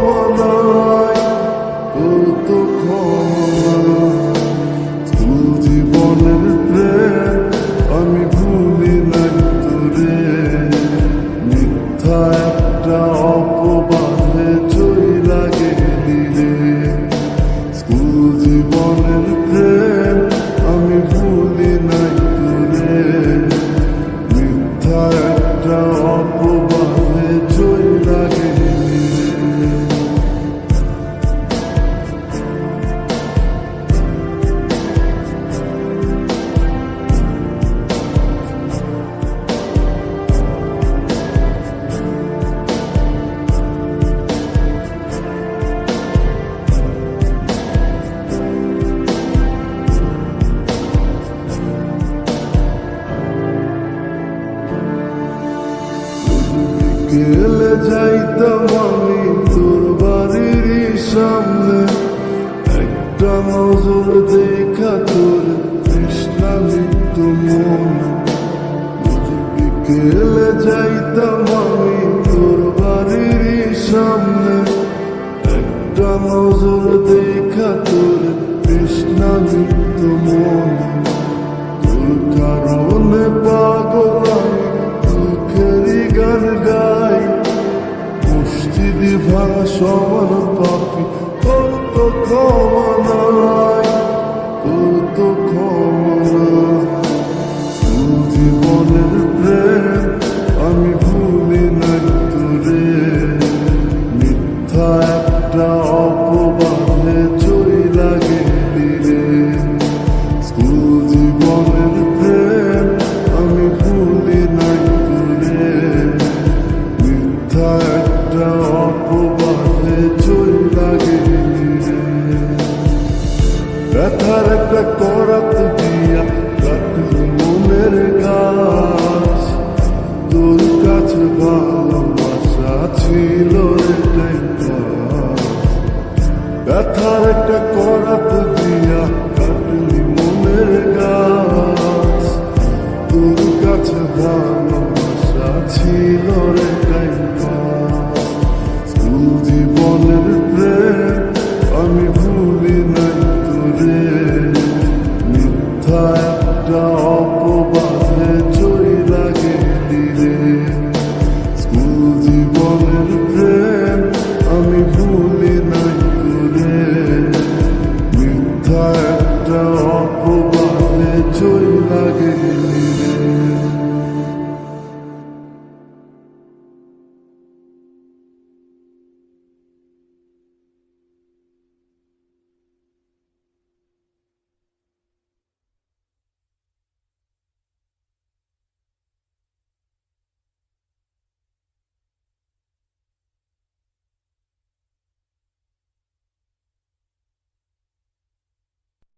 ক্ষমা নাই, তোর তো ক্ষমা নাই। স্কুল জীবনের প্রেম আমি ভুলি নাই তোরে, মিথ্যা একটা অপবাদে চইলা গেলি রে। স্কুল জীবনের প্রেম আমি ভুলি নাই তোরে, মিথ্যা একটা অপবাদে চইলা গেলি রে। বিকেলে যাইতাম আমি তোর বাড়ির সামনে, একটা নজর দেখা তোর তৃষ্ণা লিপ্ত মনে। বিকেলে যাইতাম আমি তোর বাড়ির সামনে, একটা নজর দেখা তোর তৃষ্ণা লিপ্ত মনে। তোর কারণে পাগল আমি দুঃখেরই গান গাই, মসজিদি ভাঙা সমান পাপি তোর তো ক্ষমা নাই, তোর তো ক্ষমা নাই। তোর জীবনের প্রেম আমি ভুলি নাই তোরে, মিথ্যা একটা অপবাদে চইলা গেলি রে। স্কুল জীবনের প্রেম আমি ভুলি নাই তোরে, মিথ্যা একটা অপবাদে চইলা গেলি রে। ব্যথার একটা করাত দিয়া কাটলি মনের গাছ, তোর কাছে ভালোবাসা ছিল এটাই কাজ। ব্যথার একটা করাত